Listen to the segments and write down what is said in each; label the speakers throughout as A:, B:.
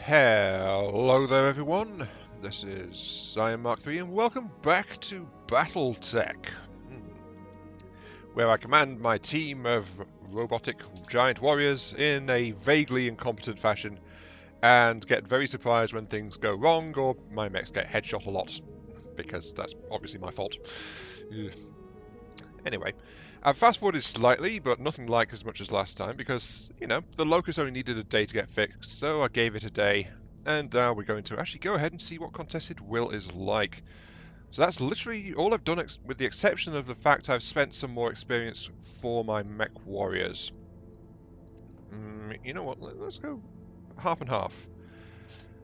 A: Hello there everyone, this is Mark 3 and welcome back to Battletech, where I command my team of robotic giant warriors in a vaguely incompetent fashion and get very surprised when things go wrong or my mechs get headshot a lot, because that's obviously my fault. Anyway, I've fast forwarded slightly, but nothing like as much as last time because, you know, the locust only needed a day to get fixed, so I gave it a day. And now we're going to actually go ahead and see what contested will is like. So that's literally all I've done, with the exception of the fact I've spent some more experience for my mech warriors. You know what, let's go half and half.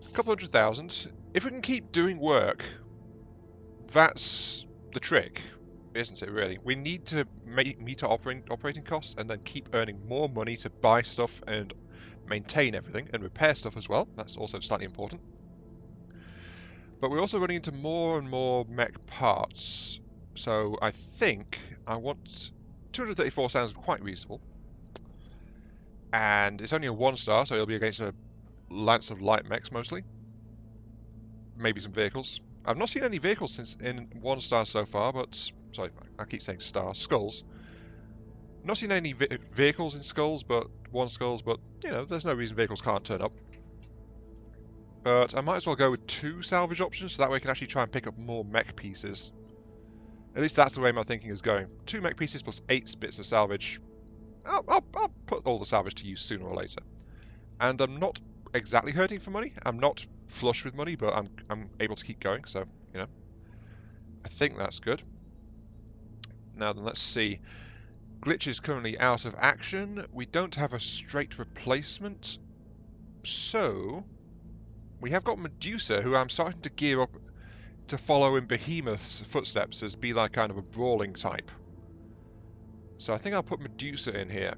A: A couple 100,000. If we can keep doing work, that's the trick, isn't it, really? We need to meet our operating costs and then keep earning more money to buy stuff and maintain everything and repair stuff as well. That's also slightly important. But we're also running into more and more mech parts. So I think I want 234 sounds quite reasonable. And it's only a 1-star, so it'll be against a lance of light mechs mostly. Maybe some vehicles. I've not seen any vehicles since in 1-star so far, but sorry, I keep saying stars, skulls. Not seen any vehicles in skulls, but 1-skulls, but you know, there's no reason vehicles can't turn up. But I might as well go with 2 salvage options, so that way I can actually try and pick up more mech pieces. At least that's the way my thinking is going. 2 mech pieces plus 8 bits of salvage. I'll put all the salvage to use sooner or later. And I'm not exactly hurting for money. I'm not flush with money, but I'm able to keep going, so, you know. I think that's good. Now then, let's see. Glitch is currently out of action. We don't have a straight replacement. So, we have got Medusa, who I'm starting to gear up to follow in Behemoth's footsteps as be like kind of a brawling type. So I think I'll put Medusa in here.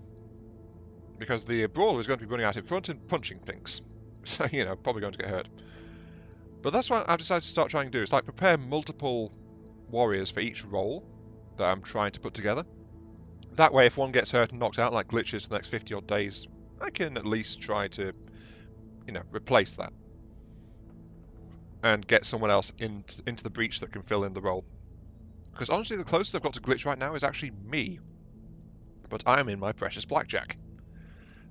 A: Because the brawler is going to be running out in front and punching things. So, you know, probably going to get hurt. But that's what I've decided to start trying to do. It's like prepare multiple warriors for each role that I'm trying to put together. That way, if one gets hurt and knocked out, like glitches for the next 50 odd days, I can at least try to, you know, replace that. And get someone else into the breach that can fill in the role. Because honestly, the closest I've got to glitch right now is actually me. But I'm in my precious blackjack.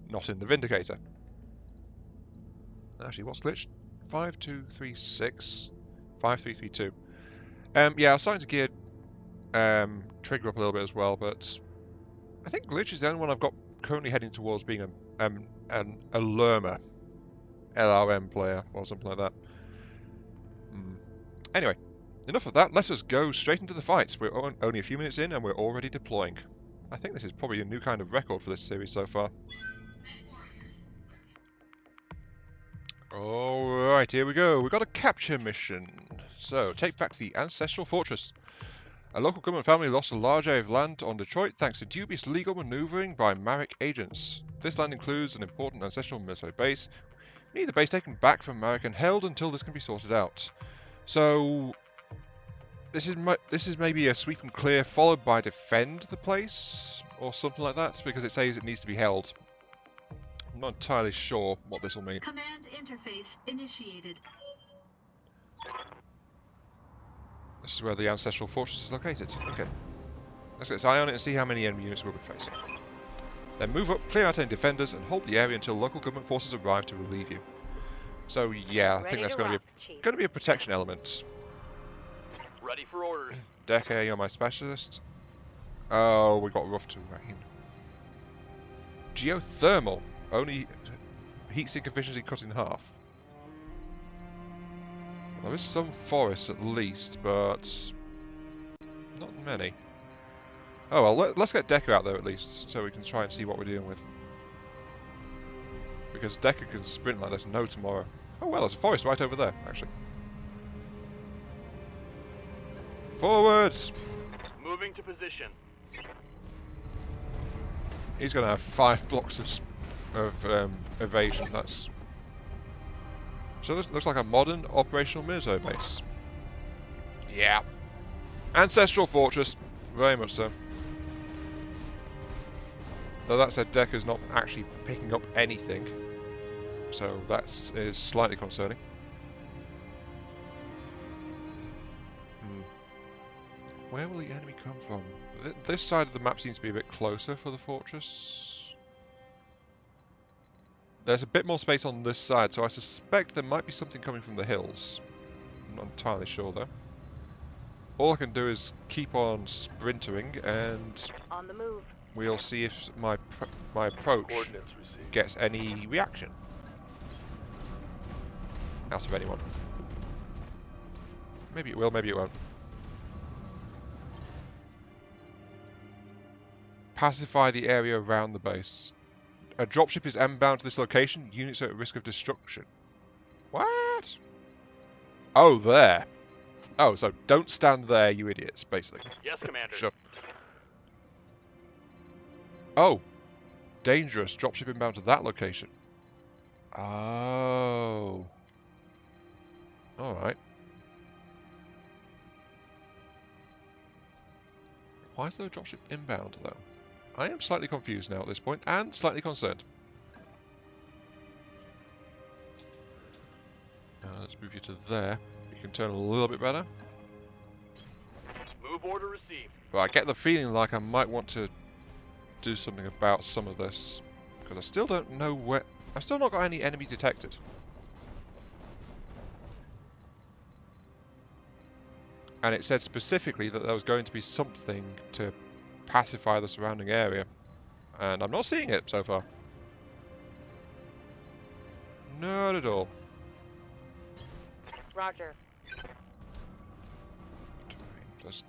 A: Not in the Vindicator. Actually, what's glitched? 5236. 5332. Yeah, I was starting to gear trigger up a little bit as well, but I think glitch is the only one I've got currently heading towards being a Lerma LRM player or something like that. Anyway, enough of that. Let us go straight into the fights. We're only a few minutes in and we're already deploying. I think this is probably a new kind of record for this series so far. Alright, here we go. We've got a capture mission. So, take back the ancestral fortress. A local government family lost a large area of land on Detroit thanks to dubious legal maneuvering by Marek agents. This land includes an important ancestral military base. We need the base taken back from Marek and held until this can be sorted out. So, this is maybe a sweep and clear followed by defend the place or something like that, because it says it needs to be held. I'm not entirely sure what this will mean.
B: Command interface initiated.
A: This is where the ancestral fortress is located. Okay. Let's get its eye on it and see how many enemy units we'll be facing. Then move up, clear out any defenders, and hold the area until local government forces arrive to relieve you. So yeah, I think that's going to be a protection element.
C: Ready for orders.
A: Deck A on my specialist. Oh, we got rough terrain. Geothermal. Only heat sink efficiency cut in half. There is some forest at least, but not many. Oh well, let's get Decker out there at least, so we can try and see what we're dealing with. Because Decker can sprint like there's no tomorrow. Oh well, there's a forest right over there, actually. Forwards!
C: Moving to position.
A: He's going to have 5 blocks of evasion. That's so. This looks like a modern operational military base. Yeah, ancestral fortress, very much so. Though that said, Decker's not actually picking up anything. So that is slightly concerning. Where will the enemy come from? This side of the map seems to be a bit closer for the fortress. There's a bit more space on this side, so I suspect there might be something coming from the hills. I'm not entirely sure though. All I can do is keep on sprintering, and
D: On the move.
A: we'll see if my approach
C: Coordinates received.
A: gets any reaction out of anyone. Maybe it will, maybe it won't. Pacify the area around the base. A dropship is M-bound to this location. Units are at risk of destruction. What? Oh, there. Oh, so don't stand there, you idiots, basically.
C: Yes, Commander.
A: Sure. Oh. Dangerous. Dropship inbound to that location. Oh. Alright. Why is there a dropship inbound, though? I am slightly confused now at this point, and slightly concerned. Let's move you to there. You can turn a little bit better.
C: Move order received.
A: But I get the feeling like I might want to do something about some of this, because I still don't know where... I've still not got any enemy detected. And it said specifically that there was going to be something to pacify the surrounding area. And I'm not seeing it so far. Not at all.
D: Roger.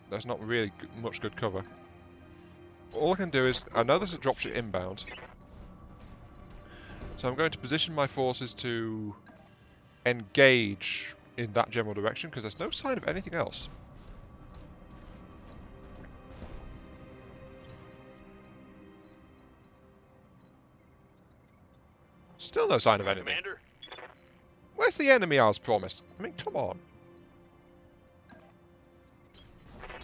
A: There's not really much good cover. All I can do is, I know there's a dropship inbound. So I'm going to position my forces to engage in that general direction, because there's no sign of anything else. Still no sign of anything.
C: Commander.
A: Where's the enemy I was promised? I mean, come on.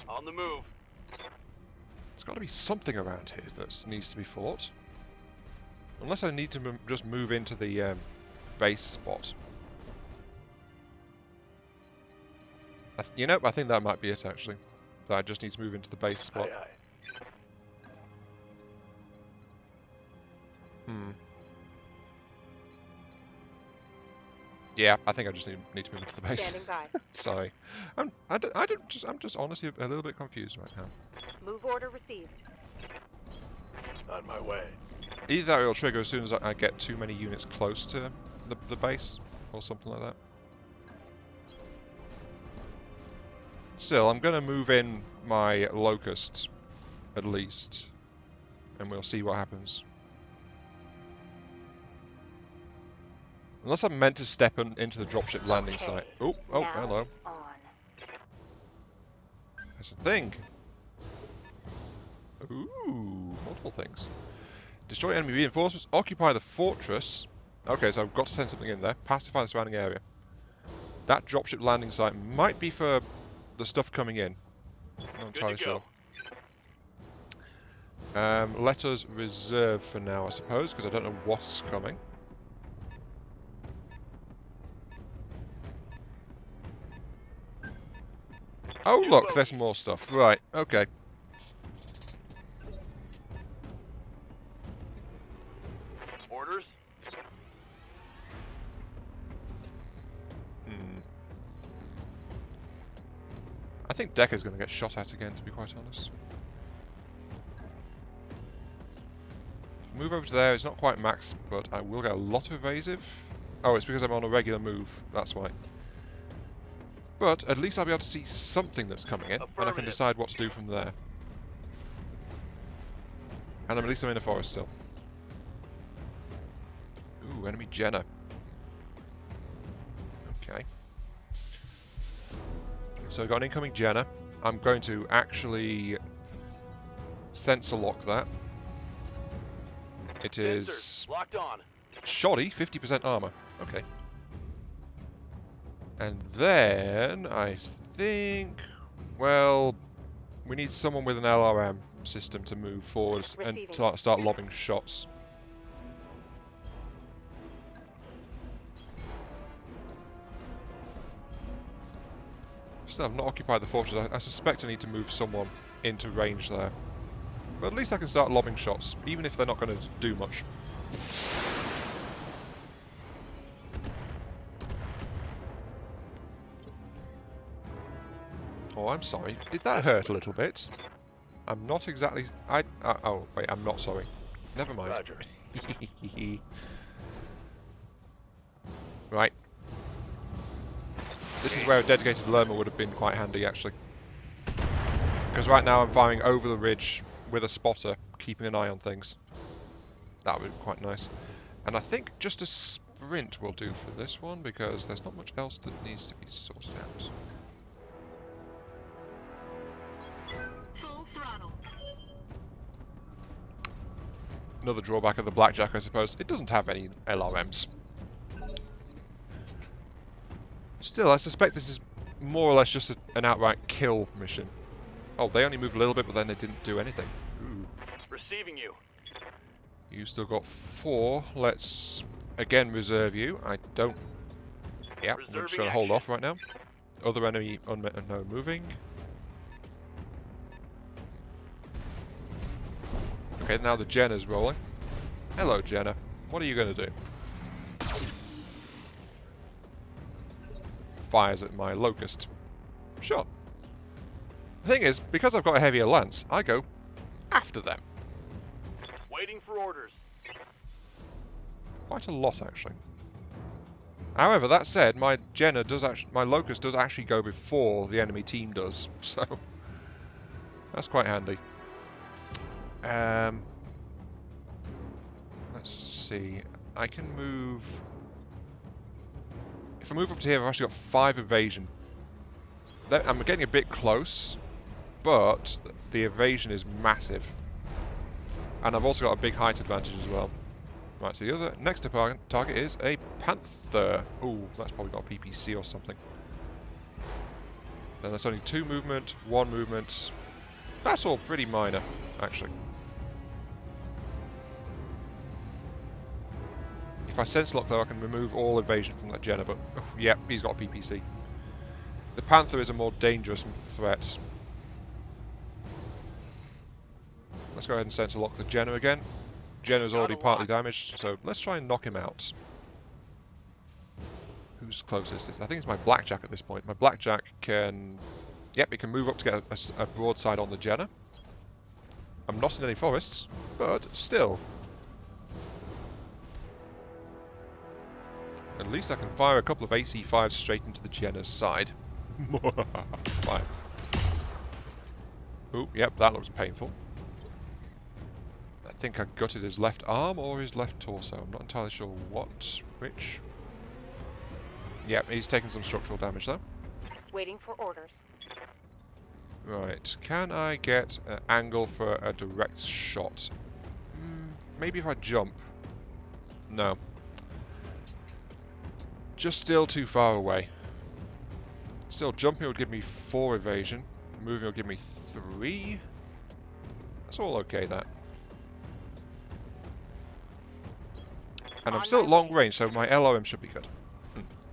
C: On the move.
A: There's got to be something around here that needs to be fought. Unless I need to just move into the base spot. You know, I think that might be it, actually. That I just need to move into the base spot.
C: Aye, aye.
A: Yeah, I think I just need to move into the base.
D: Standing by.
A: Sorry. I'm just honestly a little bit confused right now.
D: Move order received.
C: On my way.
A: Either that or it'll trigger as soon as I get too many units close to the base, or something like that. Still, I'm going to move in my locust, at least, and we'll see what happens. Unless I'm meant to step into the dropship landing site. Oh,
D: Now
A: hello.
D: On.
A: There's a thing. Ooh, multiple things. Destroy enemy reinforcements. Occupy the fortress. Okay, so I've got to send something in there. Pacify the surrounding area. That dropship landing site might be for the stuff coming in. I'm not entirely sure. Let us reserve for now, I suppose, because I don't know what's coming. Oh look, there's more stuff. Right, okay.
C: Orders.
A: I think Decker's going to get shot at again, to be quite honest. Move over to there, it's not quite max, but I will get a lot of evasive. Oh, it's because I'm on a regular move, that's why. But at least I'll be able to see something that's coming in, and I can decide what to do from there. And at least I'm in a forest still. Ooh, enemy Jenna. Okay. So I've got an incoming Jenna. I'm going to actually sensor lock that. It
C: Sensors
A: is
C: locked on.
A: shoddy, 50% armor. Okay. And then I think, well, we need someone with an LRM system to move forward and start lobbing shots. Still have not occupied the fortress. I suspect I need to move someone into range there. But at least I can start lobbing shots, even if they're not going to do much. Oh, I'm sorry. Did that hurt a little bit? I'm not exactly... oh, wait, I'm not sorry. Never mind.
C: Roger.
A: Right. This is where a dedicated lerma would have been quite handy, actually. Because right now I'm firing over the ridge with a spotter, keeping an eye on things. That would be quite nice. And I think just a sprint will do for this one, because there's not much else that needs to be sorted out.
B: Full throttle.
A: Another drawback of the Blackjack, I suppose. It doesn't have any LRMs. Still, I suspect this is more or less just an outright kill mission. Oh, they only moved a little bit, but then they didn't do anything. Ooh.
C: Receiving you.
A: You still got 4. Let's, again, reserve you. I don't... Yeah, we're just
C: Reserving
A: going to hold
C: action.
A: off right now. Other enemy no moving. Okay, now the Jenna's rolling. Hello, Jenna. What are you going to do? Fires at my locust. Sure. The thing is, because I've got a heavier lance, I go after them.
C: Waiting for orders.
A: Quite a lot, actually. However, that said, my locust does actually go before the enemy team does, so that's quite handy. Let's see. I can move. If I move up to here, I've actually got 5 evasion. I'm getting a bit close, but the evasion is massive. And I've also got a big height advantage as well. Right, so the other next target is a panther. Ooh, that's probably got a PPC or something. Then that's only 2 movement, 1 movement. That's all pretty minor, actually. If I sense lock though, I can remove all evasion from that Jenna, but yep, he's got a PPC. The panther is a more dangerous threat. Let's go ahead and sensor lock the Jenna again. Jenna's already partly damaged, so let's try and knock him out. Who's closest? I think it's my Blackjack at this point. My Blackjack can... Yep, it can move up to get a broadside on the Jenna. I'm not in any forests, but still. At least I can fire a couple of AC-5s straight into the Jenna's side. Fine. Ooh, yep, that looks painful. I think I gutted his left arm or his left torso. I'm not entirely sure which. Yep, he's taken some structural damage though.
D: Waiting for orders.
A: Right, can I get an angle for a direct shot? Maybe if I jump. No. Just still too far away. Still, jumping would give me 4 evasion. Moving will give me 3. That's all okay, that. And I'm still at long range, so my LRM should be good.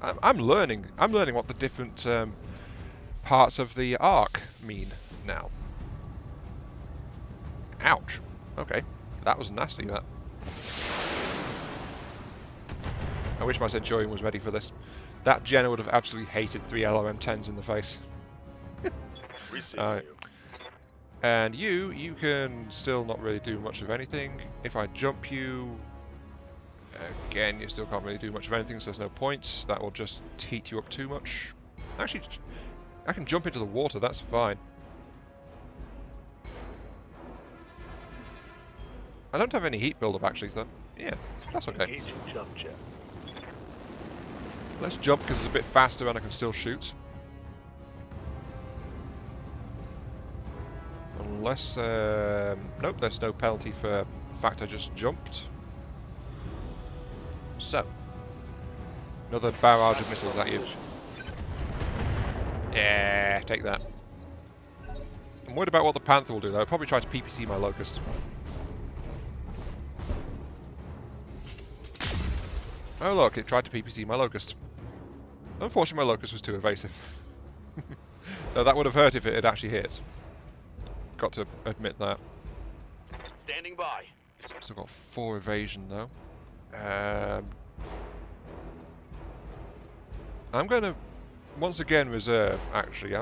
A: I'm learning what the different parts of the arc mean now. Ouch. Okay, that was nasty, that. I wish my Centurion was ready for this. That Jenna would have absolutely hated 3 LRM-10s in the face. And you can still not really do much of anything. If I jump you, again, you still can't really do much of anything, so there's no point. That will just heat you up too much. Actually, I can jump into the water, that's fine. I don't have any heat build-up, actually, so yeah, that's okay.
C: Engaging jump jet.
A: Let's jump because it's a bit faster and I can still shoot. Unless, nope, there's no penalty for the fact I just jumped. So, another barrage of missiles at you. Yeah, take that. I'm worried about what the Panther will do though. I'll probably try to PPC my Locust. Oh look, it tried to PPC my Locust. Unfortunately my Locust was too evasive. That would have hurt if it had actually hit. Got to admit that.
C: Standing by.
A: Still got 4 evasion though. I'm going to once again reserve. Actually,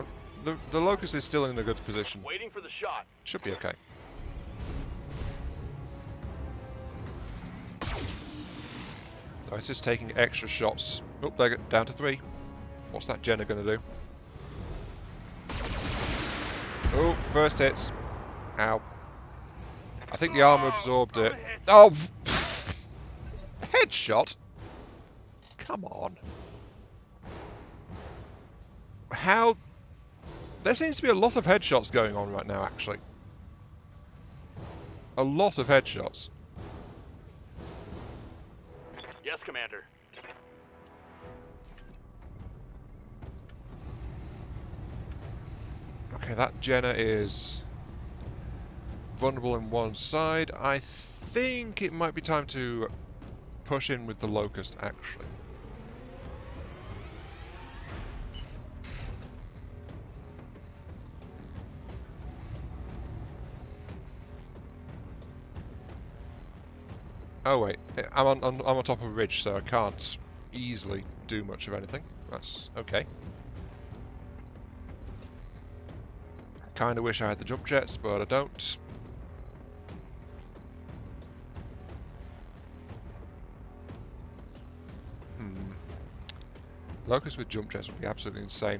A: the Locust is still in a good position.
C: Waiting for the shot.
A: Should be okay. Oh, it's just taking extra shots. Oh, they're down to 3. What's that Jenna going to do? Oh, first hits. Ow. I think the armor absorbed it. Oh! Headshot? Come on. How? There seems to be a lot of headshots going on right now, actually. A lot of headshots.
C: Yes, Commander.
A: Okay, that Jenna is vulnerable in one side. I think it might be time to push in with the Locust, actually. Oh wait, I'm on top of a ridge, so I can't easily do much of anything. That's okay. Kinda wish I had the jump jets, but I don't. Locust with jump jets would be absolutely insane.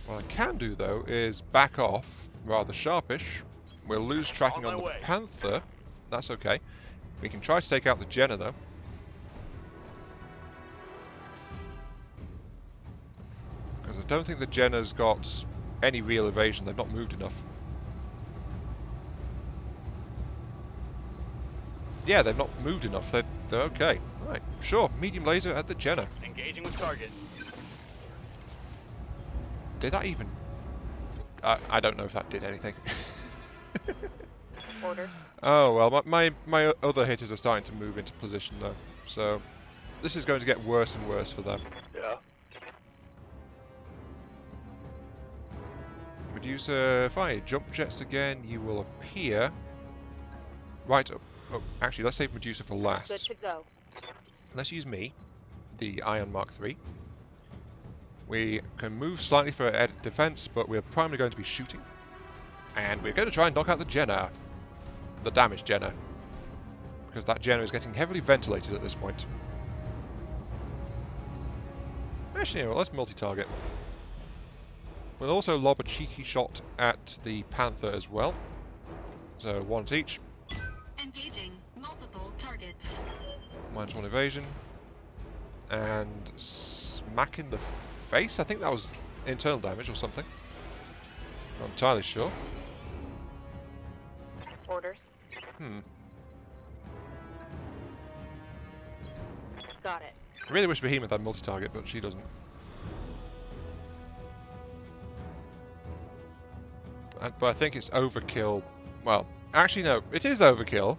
A: What I can do though is back off rather sharpish. We'll lose tracking on the Panther. That's okay. We can try to take out the Jenna though. Because I don't think the Jenna's got any real evasion. They've not moved enough. Yeah, they've not moved enough. They're okay. Right, sure. Medium laser at the Jenna.
C: Engaging with target.
A: Did that even? I don't know if that did anything.
D: Orders.
A: Oh well, my other hitters are starting to move into position though, so this is going to get worse and worse for them.
C: Yeah.
A: Medusa, if I jump jets again, you will appear right up. Oh, actually, let's save Medusa for
D: Good
A: last.
D: to go.
A: Let's use me, the Ion Mark III. We can move slightly for added defense, but we're primarily going to be shooting. And we're going to try and knock out the Jenna. The damaged Jenna. Because that Jenna is getting heavily ventilated at this point. Actually, you know what, let's multi-target. We'll also lob a cheeky shot at the Panther as well. So, one at each.
B: Engaging multiple targets.
A: -1 evasion. And smack in the face? I think that was internal damage or something. Not entirely sure.
D: Orders. Got it.
A: I really wish Behemoth had multi-target, but she doesn't. But I think it's overkill. Well, actually no, it is overkill.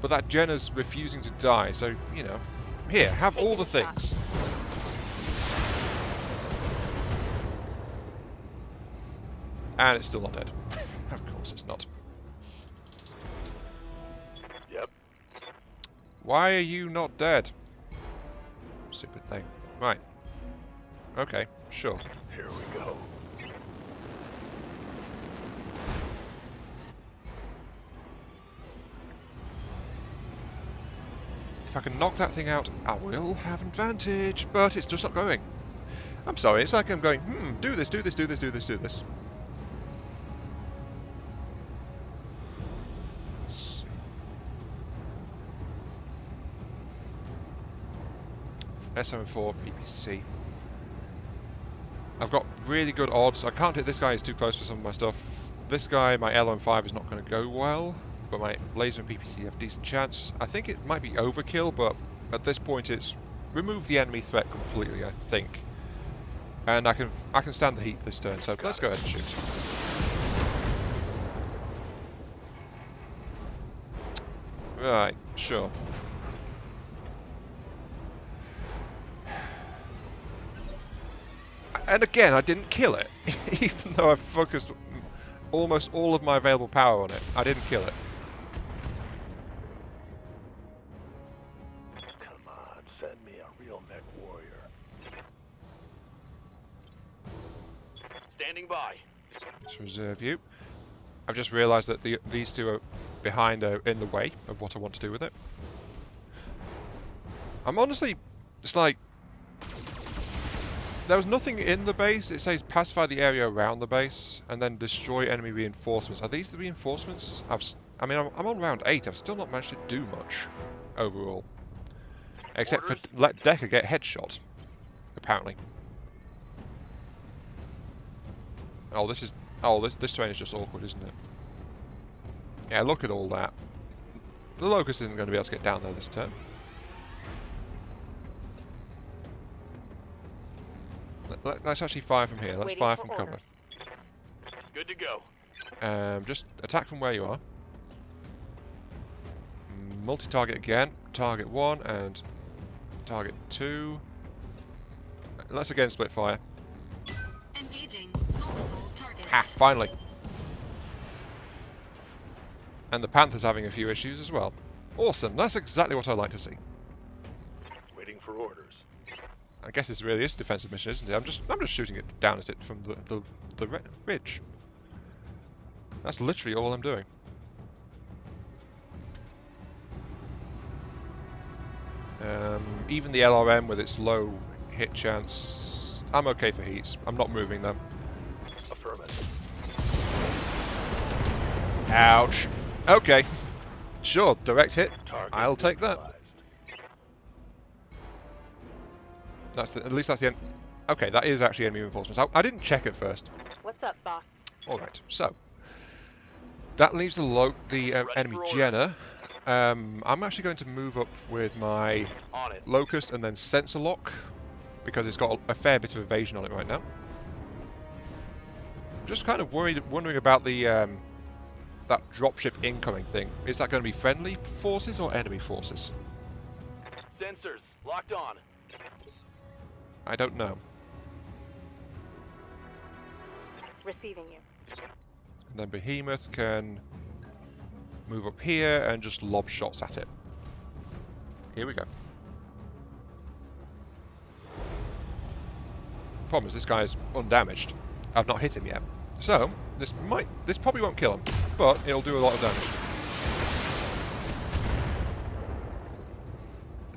A: But that Jenna's refusing to die, so, you know. Here, have all the things. And it's still not dead. Of course it's not.
C: Yep.
A: Why are you not dead? Stupid thing. Right. Okay, sure.
C: Here we go.
A: If I can knock that thing out, I will have advantage, but it's just not going. I'm sorry, it's like I'm going, do this, do this, do this, do this, do this. SM4 PPC. I've got really good odds. I can't hit this guy, he's too close for some of my stuff. This guy, my LM5 is not going to go well, but my laser and PPC have a decent chance. I think it might be overkill, but at this point it's remove the enemy threat completely, I think. And I can stand the heat this turn, so let's go ahead and shoot. Right, sure. And again, I didn't kill it, even though I focused almost all of my available power on it. I didn't kill it.
C: Come on, send me a real mech warrior. Standing by.
A: Let's reserve you. I've just realised that these two are behind, in the way of what I want to do with it. I'm honestly, it's like, there was nothing in the base. It says pacify the area around the base and then destroy enemy reinforcements. Are these the reinforcements? I mean, I'm on round 8. I've still not managed to do much overall, except for let Decker get headshot. Apparently. Oh, this terrain is just awkward, isn't it? Yeah, look at all that. The Locust isn't going to be able to get down there this turn. Let's actually fire from here. Let's fire from cover.
C: Good to go.
A: Just attack from where you are. Multi-target again. Target 1 and target 2. Let's again split fire.
B: Engaging multiple targets.
A: Ha! Finally. And the Panther's having a few issues as well. Awesome. That's exactly what I like to see.
C: Waiting for orders.
A: I guess this really is a defensive mission, isn't it? I'm just shooting it down at it from the ridge. That's literally all I'm doing. Even the LRM with its low hit chance, I'm okay for heats. I'm not moving them.
C: Affirmative.
A: Ouch. Okay. Sure, direct hit.
C: Target
A: I'll take that.
C: neutralized.
A: At least that's the end. Okay, that is actually enemy reinforcements. I didn't check at first.
D: What's up, boss?
A: Alright, so that leaves the enemy Jenner. I'm actually going to move up with my
C: On it.
A: Locust and then Sensor Lock because it's got a fair bit of evasion on it right now. I'm just kind of wondering about the that dropship incoming thing. Is that going to be friendly forces or enemy forces?
C: Sensors locked on.
A: I don't know.
D: Receiving you.
A: And then Behemoth can move up here and just lob shots at it. Here we go. Problem is this guy is undamaged. I've not hit him yet. So, this probably won't kill him, but it'll do a lot of damage.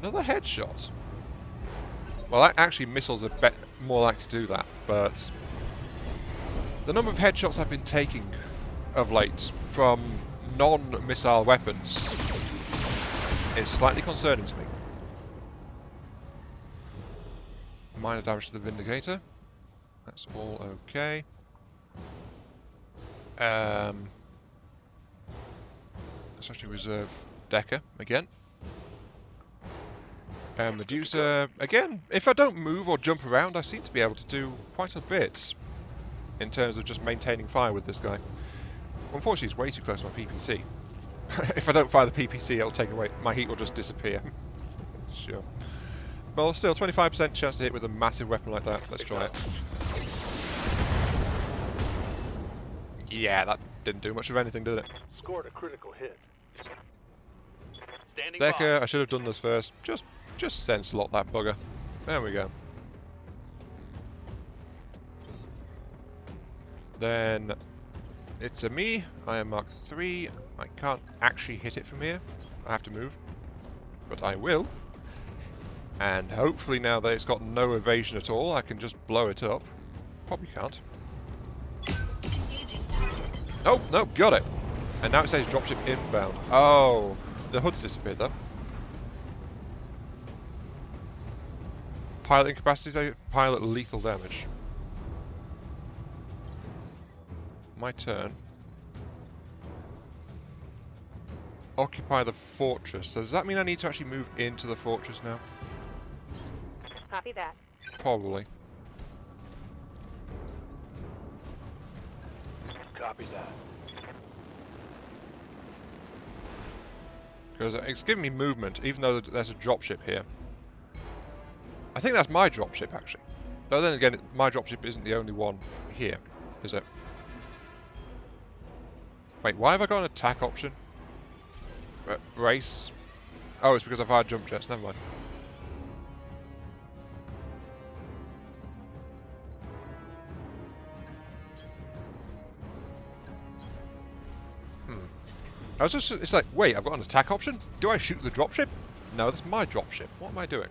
A: Another headshot. Well, actually missiles are more likely to do that, but the number of headshots I've been taking of late from non-missile weapons is slightly concerning to me. Minor damage to the Vindicator. That's all okay. Let's actually reserve Decker again. Medusa, again, if I don't move or jump around, I seem to be able to do quite a bit in terms of just maintaining fire with this guy. Unfortunately, he's way too close to my PPC. If I don't fire the PPC, it'll take away, my heat will just disappear. Sure. Well, still, 25% chance to hit with a massive weapon like that. Let's try it. Yeah, that didn't do much of anything, did it?
C: Scored a critical hit. Standing
A: Decker,
C: by.
A: I should have done this first. Just sense lock that bugger. There we go. Then it's a me. I am Mark 3. I can't actually hit it from here. I have to move. But I will. And hopefully now that it's got no evasion at all, I can just blow it up. Probably can't.
B: Engaging target.
A: Oh, no, got it. And now it says dropship inbound. Oh, the HUD's disappeared though. Pilot incapacity, pilot lethal damage. My turn. Occupy the fortress. So does that mean I need to actually move into the fortress now?
D: Copy that.
A: Probably.
C: Copy that.
A: Because it's giving me movement, even though there's a dropship here. I think that's my dropship, actually. But then again, my dropship isn't the only one here, is it? Wait, why have I got an attack option? Brace? Oh, it's because I've hired jump jets, never mind. I was just, it's like, wait, I've got an attack option? Do I shoot the dropship? No, that's my dropship. What am I doing?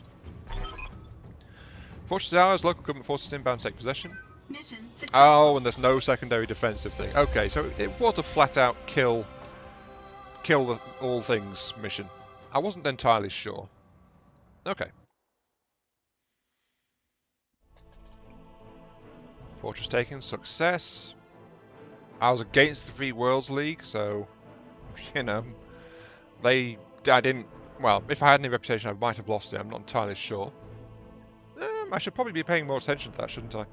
A: Fortress ours, local government forces inbound take possession.
B: Mission successful.
A: Oh, and there's no secondary defensive thing. Okay, so it was a flat-out kill all things mission. I wasn't entirely sure. Okay. Fortress taken, success. I was against the Free Worlds League, so, you know, I didn't, well, if I had any reputation, I might have lost it. I'm not entirely sure. I should probably be paying more attention to that, shouldn't I?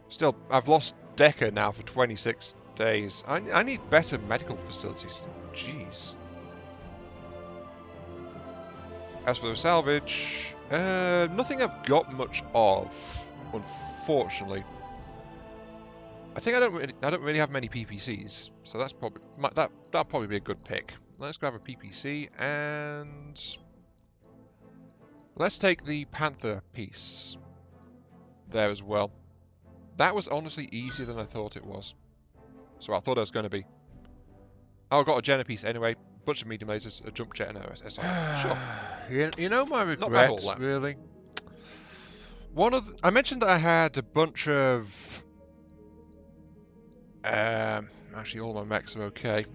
A: Still, I've lost Decker now for 26 days. I need better medical facilities. Jeez. As for the salvage, nothing I've got much of, unfortunately. I think I don't really have many PPCs, so that's probably that'll probably be a good pick. Let's grab a PPC and let's take the Panther piece there as well. That was honestly easier than I thought it was. So I thought it was going to be. Oh, I got a Jenner piece anyway. Bunch of medium lasers, a jump jet, and a SI. Sure.
E: You know my
A: Not bad, all
E: regrets,
A: that.
E: really?
A: I mentioned that I had a bunch of. Actually, all my mechs are okay.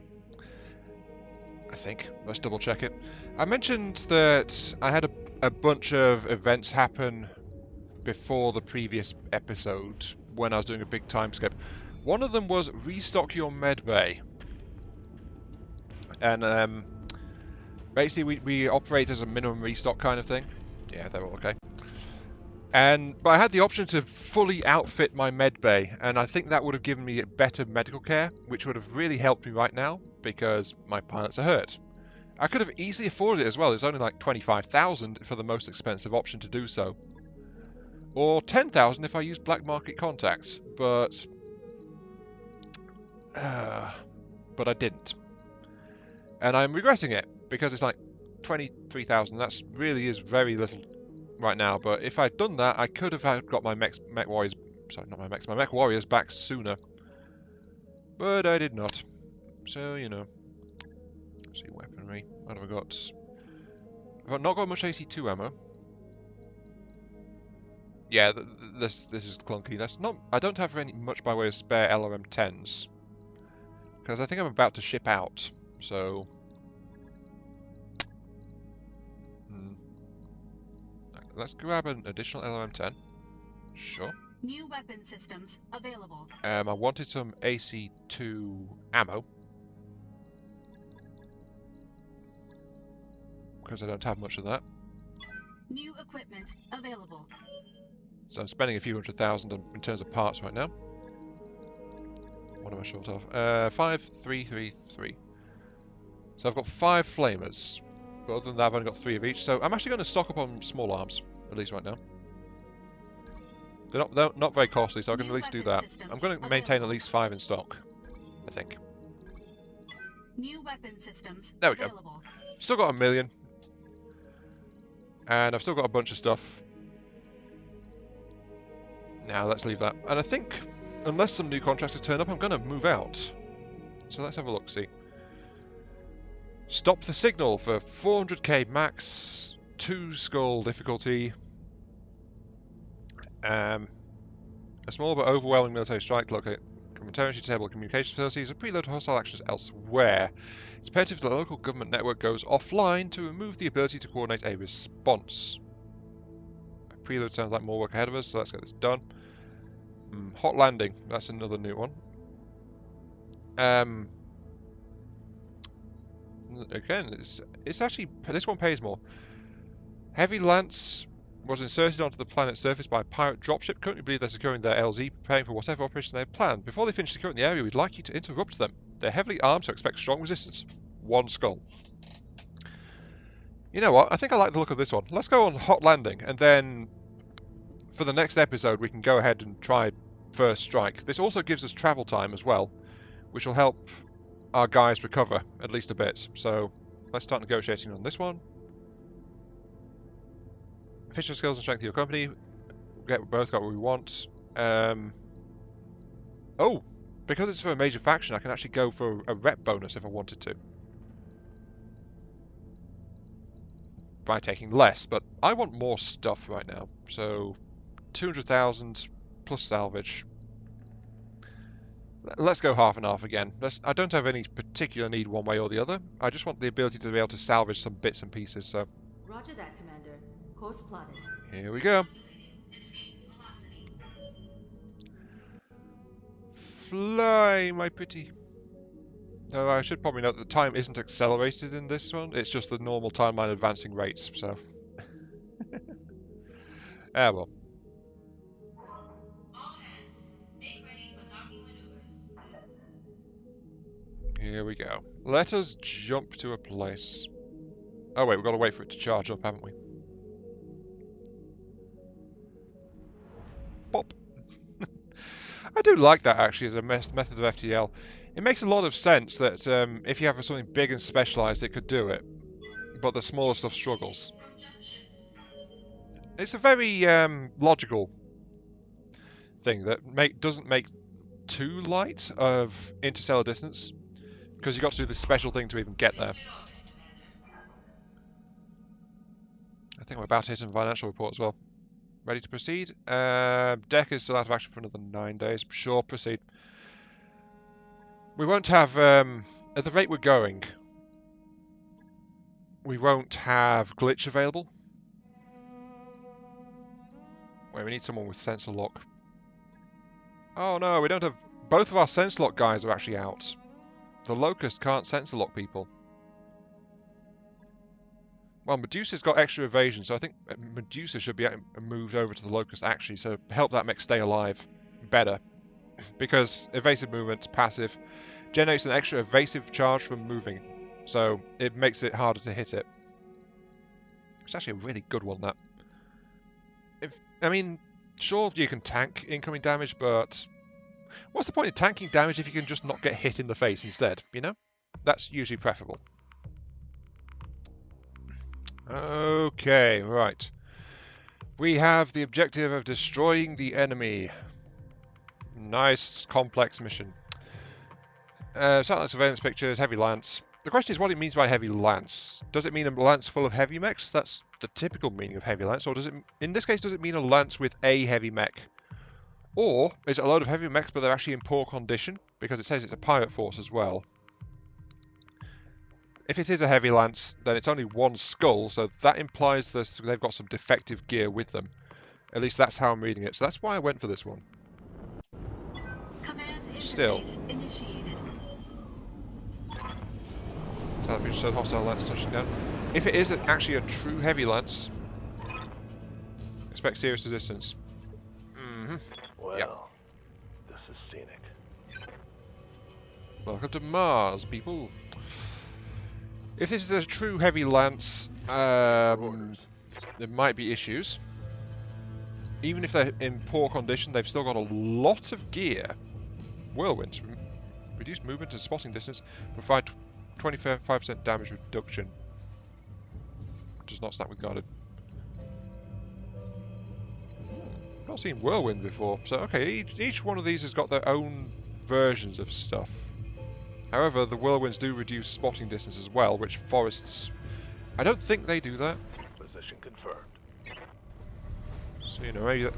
A: I think. Let's double check it. I mentioned that I had a bunch of events happen before the previous episode when I was doing a big time skip. One of them was restock your med bay. And basically we operate as a minimum restock kind of thing. Yeah, they're all okay. But I had the option to fully outfit my med bay, and I think that would have given me better medical care, which would have really helped me right now, because my pilots are hurt. I could have easily afforded it as well. It's only like 25,000 for the most expensive option to do so. Or 10,000 if I use black market contacts, but I didn't. And I'm regretting it, because it's like 23,000. That really is very little right now, but if I'd done that, I could have got my mech warriors, sorry, not my mechs, my mech warriors back sooner. But I did not. So, you know. Let's see, weaponry. What have I got? I've not got much AC2 ammo. Yeah, this is clunky. That's not. I don't have much by way of spare LRM-10s, because I think I'm about to ship out. So. Let's grab an additional LRM-10. Sure.
B: New weapon systems available.
A: I wanted some AC2 ammo, because I don't have much of that.
B: New equipment available.
A: So I'm spending a few 100,000 in terms of parts right now. What am I short of? 5333. So I've got 5 flamers. But other than that, I've only got 3 of each. So I'm actually going to stock up on small arms, at least right now. They're not very costly, so I can at least do that. I'm going to maintain at least 5 in stock, I think.
B: New weapon systems
A: There we go.
B: available.
A: Still got 1 million. And I've still got a bunch of stuff. Now let's leave that. And I think, unless some new contracts have turned up, I'm going to move out. So let's have a look, see. Stop the signal for 400k max, 2 skull difficulty. A small but overwhelming military strike locate commentary to disable communication facilities and preload hostile actions elsewhere. It's imperative that the local government network goes offline to remove the ability to coordinate a response. A preload sounds like more work ahead of us, so let's get this done. Hot landing, that's another new one. Again, it's actually, this one pays more. Heavy Lance was inserted onto the planet's surface by a pirate dropship. Currently believe they're securing their LZ, preparing for whatever operation they have planned. Before they finish securing the area, we'd like you to interrupt them. They're heavily armed, so expect strong resistance. 1 skull. You know what? I think I like the look of this one. Let's go on hot landing, and then for the next episode, we can go ahead and try First Strike. This also gives us travel time as well, which will help our guys recover at least a bit. So let's start negotiating on this one. Efficient skills and strength of your company. We both got what we want. Oh, because it's for a major faction, I can actually go for a rep bonus if I wanted to. By taking less, but I want more stuff right now. So 200,000 plus salvage. Let's go half and half again. I don't have any particular need one way or the other. I just want the ability to be able to salvage some bits and pieces. So
E: Roger that, Commander. Course plotted.
A: here we go. Fly, my pretty. No, I should probably note that the time isn't accelerated in this one. It's just the normal timeline advancing rates. So, ah well. Here we go. Let us jump to a place. Oh wait, we've got to wait for it to charge up, haven't we? Pop. I do like that actually as a method of FTL. It makes a lot of sense that if you have something big and specialized, it could do it, but the smaller stuff struggles. It's a very logical thing that doesn't make too light of interstellar distance, because you've got to do this special thing to even get there. I think we're about to hit a financial report as well. Ready to proceed? Deck is still out of action for another 9 days. Sure, proceed. We won't have, at the rate we're going, we won't have glitch available. Wait, we need someone with sensor lock. Oh no, we don't have, both of our sensor lock guys are actually out. The Locust can't sensor lock people. Well, Medusa's got extra evasion, so I think Medusa should be moved over to the Locust actually, so help that mech stay alive better. Because evasive movement, passive, generates an extra evasive charge from moving, so it makes it harder to hit it. It's actually a really good one, that. I mean, sure, you can tank incoming damage, but what's the point of tanking damage if you can just not get hit in the face instead, you know? That's usually preferable. Okay, right. We have the objective of destroying the enemy. Nice, complex mission. Satellite surveillance pictures, heavy lance. The question is what it means by heavy lance. Does it mean a lance full of heavy mechs? That's the typical meaning of heavy lance. Or does it, in this case, does it mean a lance with a heavy mech? Or is it a load of heavy mechs but they're actually in poor condition? Because it says it's a pirate force as well. If it is a heavy lance, then it's only one skull, so that implies they've got some defective gear with them. At least that's how I'm reading it, so that's why I went for this one.
B: Command
A: Still.
B: interface initiated.
A: Television shows hostile lance touching down. If it is actually a true heavy lance, expect serious resistance.
C: Well,
A: Yep.
C: this is scenic.
A: Welcome to Mars, people. If this is a true heavy lance, there might be issues. Even if they're in poor condition, they've still got a lot of gear. Whirlwind. Reduced movement and spotting distance. Provide 25% damage reduction. Does not stack with guarded. I've not seen Whirlwind before. So, okay, each one of these has got their own versions of stuff. However, the Whirlwinds do reduce spotting distance as well, which forests... I don't think they do that.
C: Position confirmed.
A: So, you know, maybe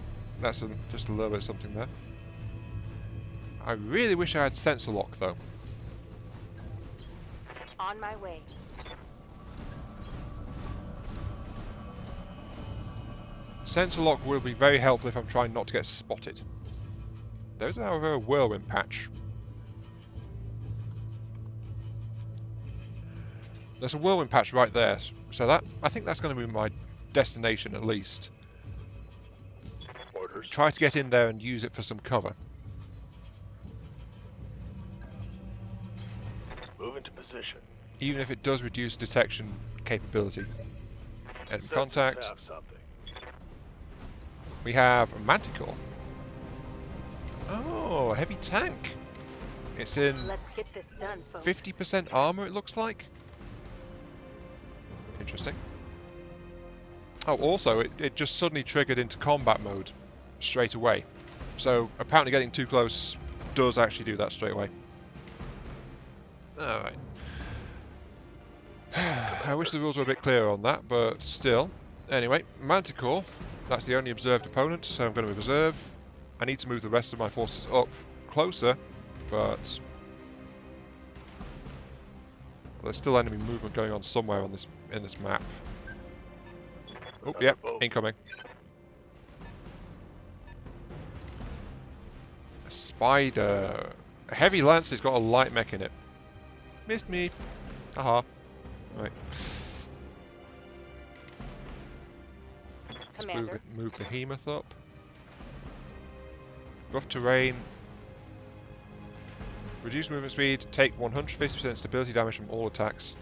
A: that's just a little bit something there. I really wish I had sensor lock, though.
D: On my way.
A: Sensor lock will be very helpful if I'm trying not to get spotted. There's, however, a Whirlwind patch. There's a Whirlwind patch right there, so that I think that's going to be my destination at least.
C: Orders.
A: Try to get in there and use it for some cover.
C: Move into position.
A: Even if it does reduce detection capability. Enemy
C: Sensors
A: contact.
C: have something.
A: We have a Manticore. Oh, a heavy tank. It's in
D: Let's get this done, folks.
A: 50% armor, it looks like. Interesting. Oh, also, it just suddenly triggered into combat mode straight away. So, apparently getting too close does actually do that straight away. Alright. I wish the rules were a bit clearer on that, but still. Anyway, Manticore. That's the only observed opponent, so I'm going to reserve. I need to move the rest of my forces up closer, but there's still enemy movement going on somewhere on this in this map. Oh, yep, incoming. A spider. A heavy lance has got a light mech in it. Missed me. Haha. Right. Let's move Behemoth up. Rough terrain. Reduce movement speed. Take 150% stability damage from all attacks.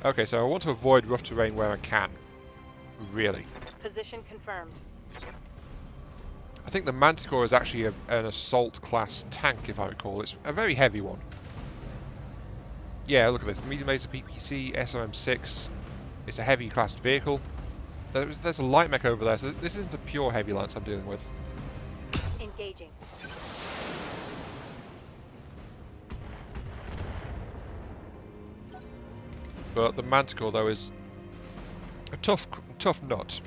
A: Okay, so I want to avoid rough terrain where I can. Really.
D: Position confirmed.
A: I think the Manticore is actually an assault class tank, if I recall. It's a very heavy one. Yeah, look at this. Medium laser PPC, SRM6. It's a heavy classed vehicle. There's a light mech over there, so this isn't a pure heavy lance I'm dealing with.
D: Engaging.
A: But the Manticore, though, is a tough nut.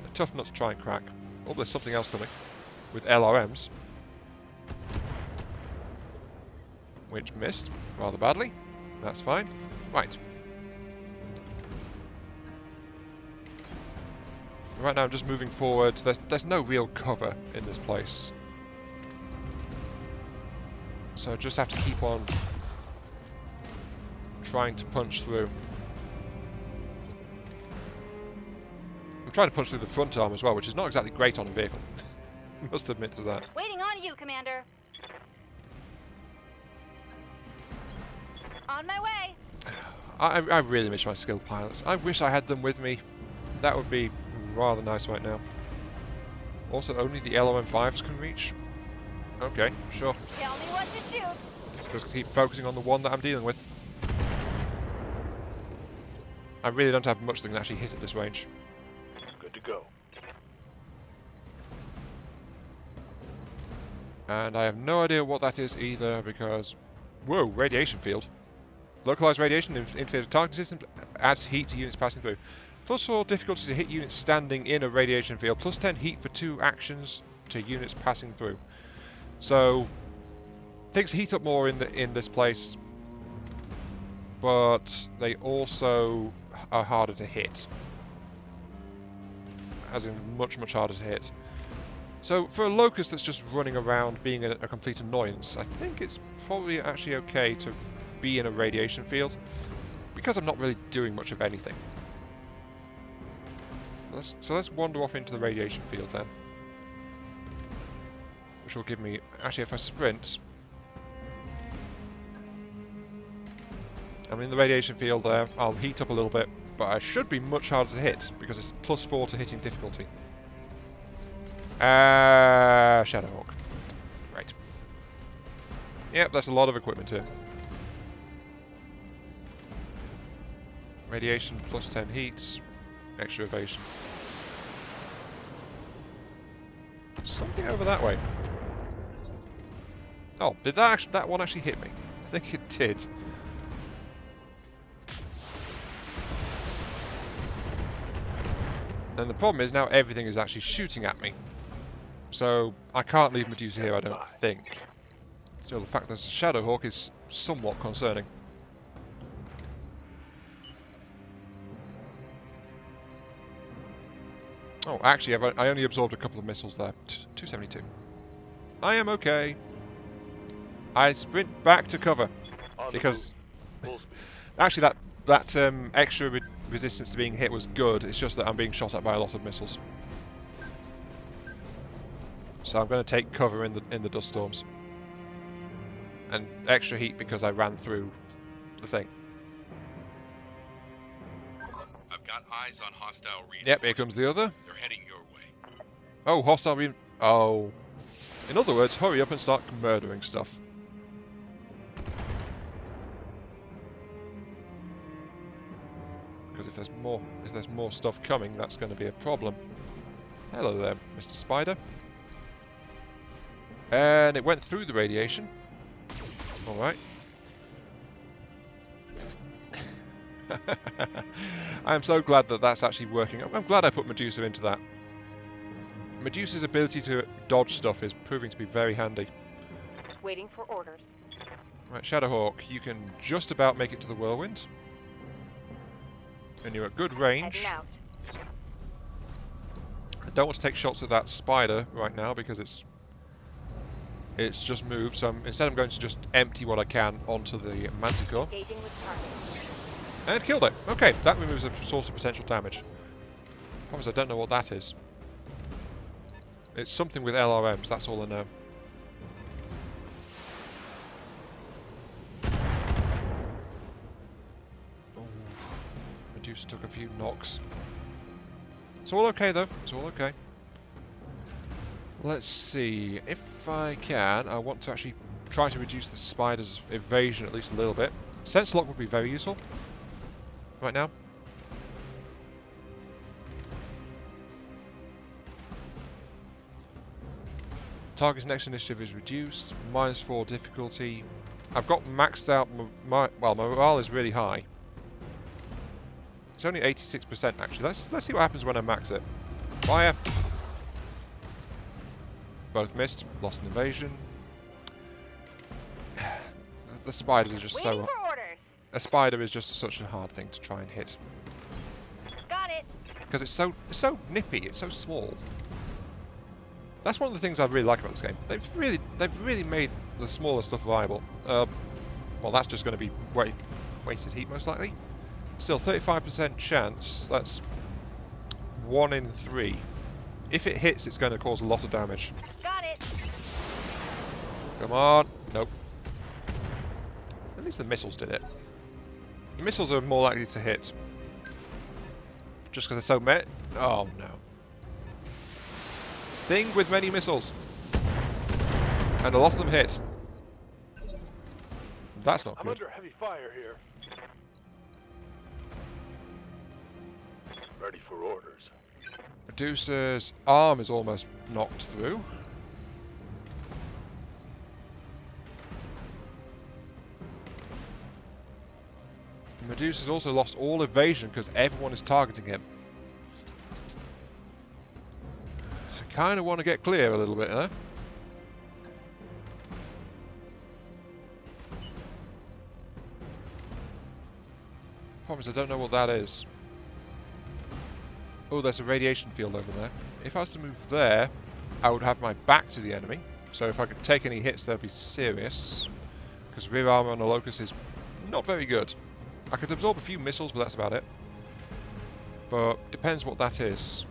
A: A tough nut to try and crack. Oh, there's something else coming. With LRMs. Which missed rather badly. That's fine. Right. Right now I'm just moving forward. There's no real cover in this place. So I just have to keep on trying to punch through. I'm trying to punch through the front arm as well, which is not exactly great on a vehicle. Must admit to that.
D: Waiting on you, Commander. On my way.
A: I really miss my skilled pilots. I wish I had them with me. That would be rather nice right now. Also, only the LOM5s can reach. Okay, sure.
D: Tell me what to shoot.
A: Just keep focusing on the one that I'm dealing with. I really don't have much that can actually hit at this range.
C: Good to go.
A: And I have no idea what that is either because... Whoa, radiation field. Localized radiation interferes with target system, adds heat to units passing through. +4 difficulty to hit units standing in a radiation field. +10 heat for 2 actions to units passing through. So things heat up more in this place, but they also are harder to hit. As in much harder to hit. So for a Locust that's just running around being a complete annoyance, I think it's probably actually okay to be in a radiation field, because I'm not really doing much of anything. So let's wander off into the radiation field then. Which will give me... Actually, if I sprint... I'm in the radiation field there, I'll heat up a little bit, but I should be much harder to hit, because it's +4 to hitting difficulty. Shadowhawk. Right. Yep, that's a lot of equipment here. Radiation, +10 heats, extra evasion. Something over that way. Oh, did that one actually hit me? I think it did. And the problem is now everything is actually shooting at me. So I can't leave Medusa here, I don't think. So the fact there's a Shadowhawk is somewhat concerning. Oh, actually, I only absorbed a couple of missiles there. 272. I am okay. I sprint back to cover because actually that extra resistance to being hit was good. It's just that I'm being shot at by a lot of missiles. So I'm going to take cover in the dust storms and extra heat because I ran through the thing.
F: I've got eyes on hostile readers.
A: Yep, here comes the other.
F: They're heading your way.
A: Oh, hostile re... Oh. In other words, hurry up and start murdering stuff. Because if there's more stuff coming, that's going to be a problem. Hello there, Mr. Spider. And it went through the radiation. Alright. I'm so glad that that's actually working. I'm glad I put Medusa into that. Medusa's ability to dodge stuff is proving to be very handy.
D: Waiting for orders.
A: Right, Shadowhawk, you can just about make it to the whirlwind. And you're at good range.
D: Heading out.
A: I don't want to take shots at that spider right now because it's just moved. So instead I'm going to just empty what I can onto the Manticore.
D: Engaging with target.
A: And killed it. Okay, that removes a source of potential damage. Promise I don't know what that is. It's something with LRMs, that's all I know. Oh, Medusa took a few knocks. It's all okay though, it's all okay. Let's see, if I can, I want to actually try to reduce the spider's evasion at least a little bit. Sense lock would be very useful right now. Target's next initiative is reduced, -4 difficulty. I've got maxed out, my morale is really high. It's only 86% actually. Let's see what happens when I max it. Fire! Both missed, lost an evasion. The spiders are just
D: Waiting
A: so...
D: for orders.
A: A spider is just such a hard thing to try and hit.
D: Got it.
A: Because it's so nippy, it's so small. That's one of the things I really like about this game. They've really made the smaller stuff viable. Well, that's just going to be wasted heat most likely. Still, 35% chance. That's 1 in 3. If it hits, it's going to cause a lot of damage.
D: Got it.
A: Come on. Nope. At least the missiles did it. The missiles are more likely to hit. Just because they're so met. Oh no. Thing with many missiles. And a lot of them hit. That's not
C: I'm
A: good.
C: under heavy fire here. Ready for orders.
A: Medusa's arm is almost knocked through. Medusa's also lost all evasion because everyone is targeting him. I kind of want to get clear a little bit there. Promise I don't know what that is. Oh, there's a radiation field over there. If I was to move there, I would have my back to the enemy. So if I could take any hits, they'd be serious. Because rear armor on a Locust is not very good. I could absorb a few missiles, but that's about it. But depends what that is.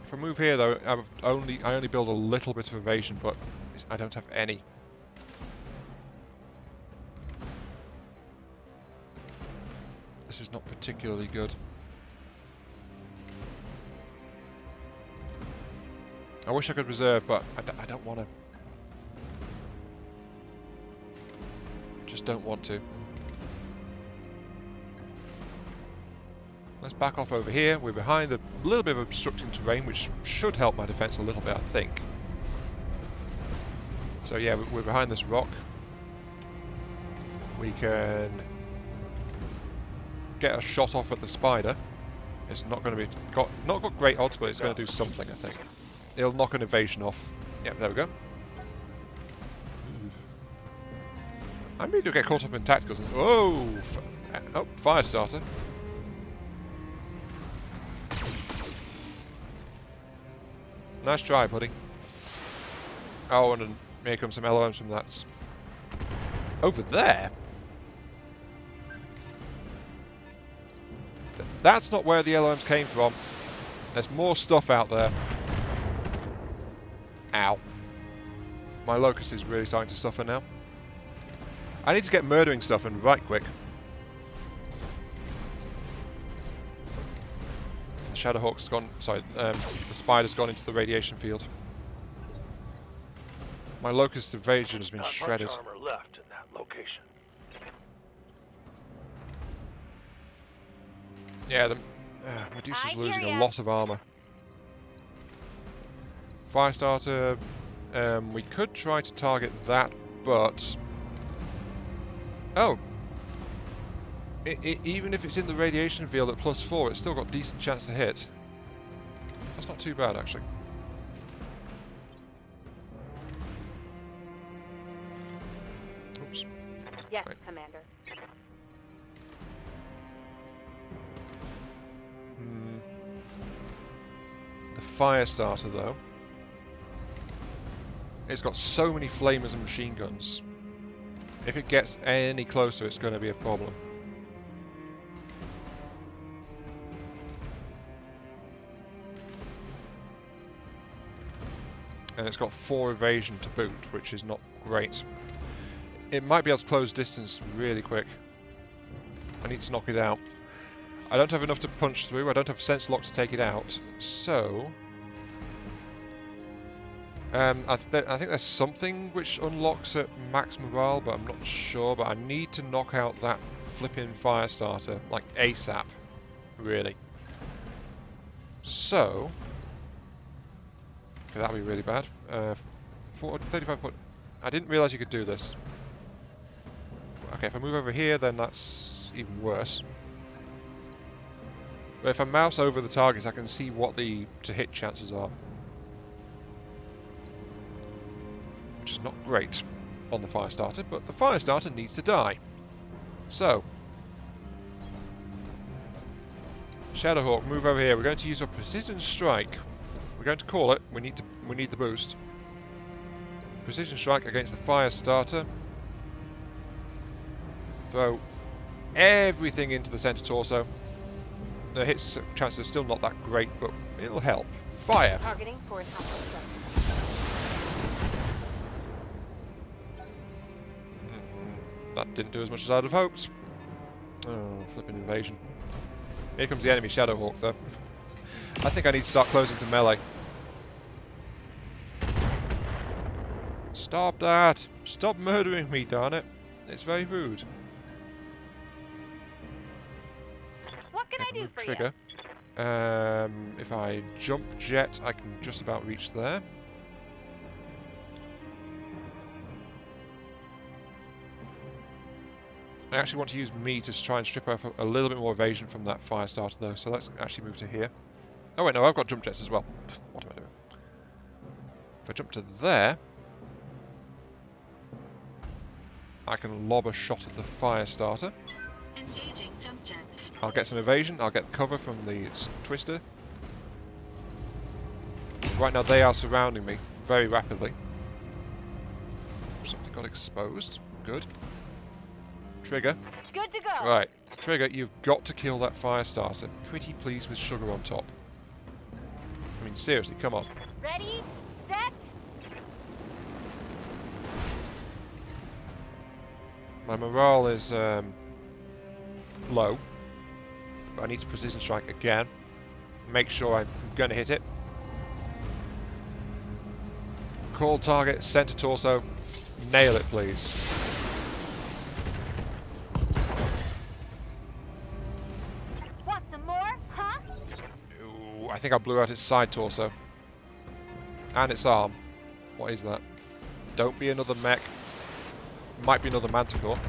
A: If I move here, though, I only build a little bit of evasion, but I don't have any. This is not particularly good. I wish I could reserve, but I don't want to. Just don't want to. Let's back off over here. We're behind a little bit of obstructing terrain, which should help my defense a little bit, I think. So yeah, we're behind this rock. We can get a shot off at the spider. It's not going to be not got great odds, but it's going to do something, I think. It'll knock an evasion off. Yep, there we go. I mean to get caught up in tacticals. Whoa! Oh, fire starter. Nice try, buddy. Oh, and here comes some LOMs from that. Over there? That's not where the LOMs came from. There's more stuff out there. Ow. My Locust is really starting to suffer now. I need to get murdering stuff and right quick. Shadowhawk's gone. Sorry, the Spider's gone into the radiation field. My Locust evasion has been
C: Not
A: shredded.
C: much armor left in that location.
A: Yeah, the Medusa's
D: I hear
A: losing a
D: ya.
A: lot of armor. Firestarter, we could try to target that, but... Oh! Even if it's in the radiation field at +4, it's still got decent chance to hit. That's not too bad, actually. Oops.
D: Yes,
A: Right.
D: Commander.
A: The Firestarter, though, it's got so many flamers and machine guns. If it gets any closer, it's going to be a problem. And it's got 4 evasion to boot, which is not great. It might be able to close distance really quick. I need to knock it out. I don't have enough to punch through, I don't have sense lock to take it out, so... I think there's something which unlocks at max morale, but I'm not sure, but I need to knock out that flipping Firestarter, like ASAP, really. So... okay, that'd be really bad. 35 foot... I didn't realise you could do this. Okay, if I move over here, then that's even worse. But if I mouse over the targets, I can see what the to-hit chances are. Which is not great on the Firestarter, but the Firestarter needs to die. So... Shadowhawk, move over here. We're going to use a Precision Strike. We're going to call it. We need the boost. Precision Strike against the Firestarter. Throw everything into the center torso. The hit chances are still not that great, but it'll help. Fire!
D: Targeting for an alpha.
A: That didn't do as much as I'd have hoped. Oh, flipping invasion. Here comes the enemy Shadowhawk, though. I think I need to start closing to melee. Stop that! Stop murdering me, darn it! It's very rude.
D: What can I do
A: Move
D: for
A: trigger. If I jump jet, I can just about reach there. I actually want to use me to try and strip off a little bit more evasion from that Firestarter, though. So let's actually move to here. Oh wait, no, I've got jump jets as well. What am I doing? If I jump to there, I can lob a shot at the Firestarter.
B: Engaging jump jets.
A: I'll get some evasion, I'll get cover from the twister. Right now they are surrounding me very rapidly. Something got exposed. Good. Trigger.
D: Good to go.
A: Right. Trigger, you've got to kill that Firestarter. Pretty pleased with sugar on top. I mean, seriously, come on.
D: Ready, set.
A: My morale is low. But I need to precision strike again. Make sure I'm going to hit it. Call target, center torso. Nail it, please.
D: Want some more, huh?
A: Ooh, I think I blew out its side torso. And its arm. What is that? Don't be another mech. Might be another Manticore.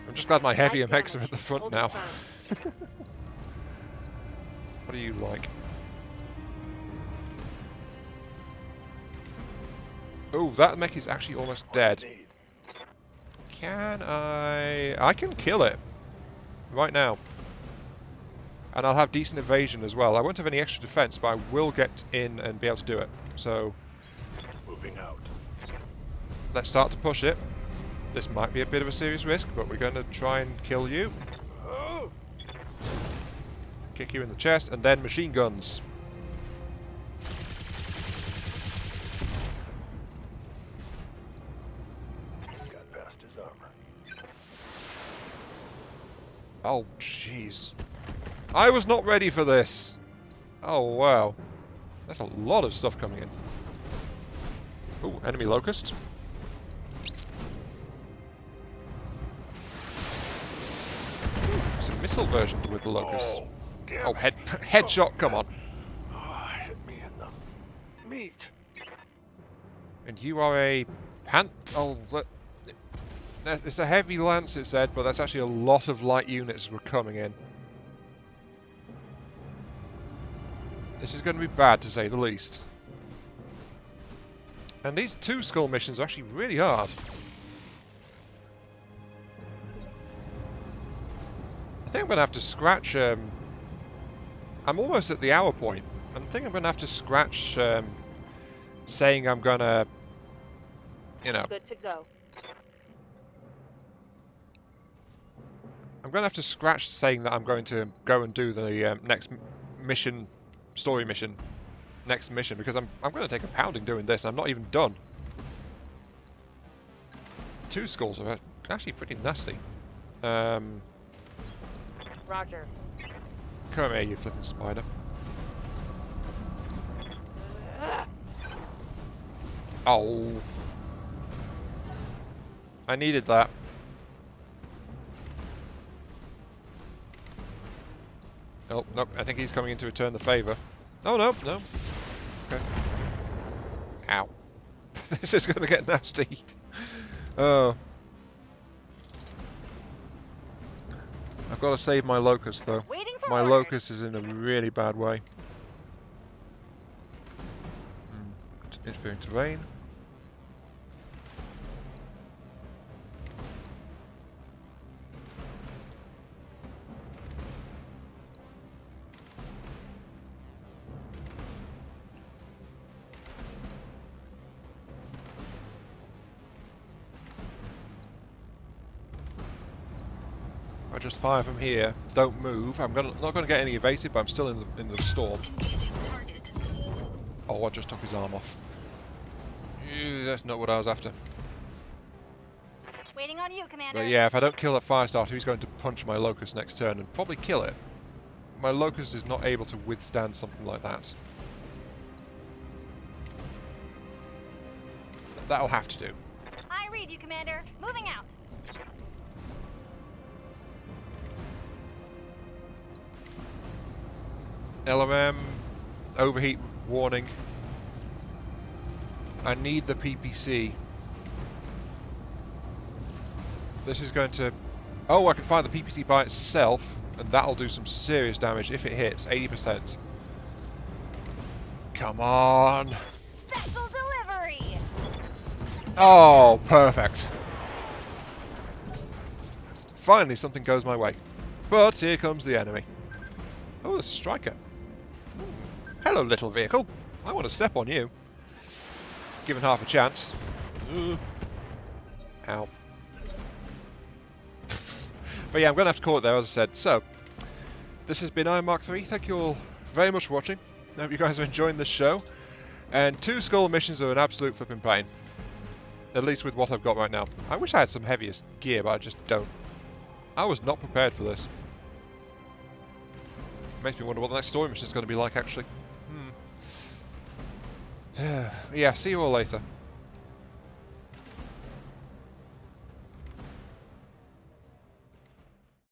A: I'm just glad my heavier mechs are at the front
D: Hold
A: now.
D: firm.
A: What do you like? Oh, that mech is actually almost dead. Can I... I can kill it. Right now. And I'll have decent evasion as well. I won't have any extra defense, but I will get in and be able to do it. So,
C: Moving out.
A: let's start to push it. This might be a bit of a serious risk, but we're going to try and kill you.
C: Oh!
A: Kick you in the chest, and then machine guns.
C: Got past his armor.
A: Oh, jeez. I was not ready for this. Oh, wow. That's a lot of stuff coming in. Ooh, enemy locust. Some missile versions with the locusts.
C: Oh, damn
A: Oh,
C: it.
A: headshot, come on.
C: Oh, hit me in the meat.
A: And you are a oh, it's a heavy lance, it said, but that's actually a lot of light units were coming in. This is going to be bad, to say the least. And these 2 skull missions are actually really hard. I think I'm going to have to scratch... I'm almost at the hour point. I think I'm going to have to scratch saying I'm going to... You know...
D: Good to go.
A: I'm going to have to scratch saying that I'm going to go and do the next mission, story mission, next mission, because I'm going to take a pounding doing this. I'm not even done. 2 skulls are actually pretty nasty.
D: Roger.
A: Come here, you flipping spider. Oh. I needed that. Oh, nope, I think he's coming in to return the favour. Oh, no, no. Okay. Ow. This is going to get nasty. Oh. I've got to save my locust, though.
D: Waiting for
A: My
D: orders.
A: locust is in a really bad way. Interfering terrain. I just fire from here. Don't move. I'm not going to get any evasive, but I'm still in the storm.
B: Engaging target.
A: Oh, I just took his arm off. That's not what I was after.
D: Waiting on you, Commander.
A: But yeah, if I don't kill that fire starter, he's going to punch my locust next turn and probably kill it. My locust is not able to withstand something like that. That'll have to do.
D: I read you, Commander. Moving out.
A: LMM, overheat warning. I need the PPC. This is going to... Oh, I can fire the PPC by itself, and that'll do some serious damage if it hits, 80%. Come on!
D: Special delivery.
A: Oh, perfect. Finally, something goes my way. But here comes the enemy. Oh, there's a striker. Hello, little vehicle. I want to step on you. Given half a chance. Ow. But yeah, I'm going to have to call it there, as I said. So, this has been Mark III. Thank you all very much for watching. I hope you guys are enjoying this show. And 2 skull missions are an absolute flipping pain. At least with what I've got right now. I wish I had some heavier gear, but I just don't. I was not prepared for this. Makes me wonder what the next story mission is going to be like, actually. Yeah, see you all later.